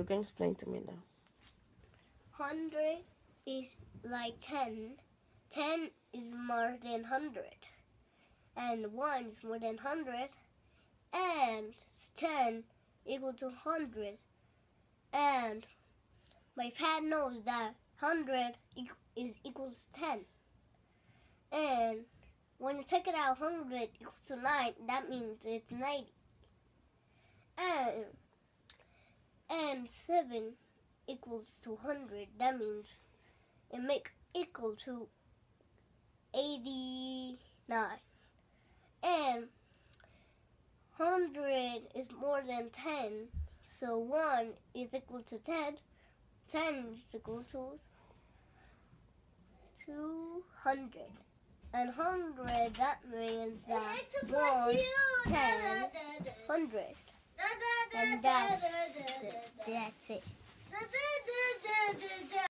You can explain to me now. 100 is like 10. 10 is more than 100. And 1 is more than 100. And 10 equal to 100. And my pad knows that 100 is equals 10. And when you take it out, 100 equals to 9. That means it's 90. And 7 equals to 100. That means it makes equal to 89. And 100 is more than 10. So 1 is equal to 10. 10 is equal to 200. And 100, that means that 1, 10, 100. And that's it.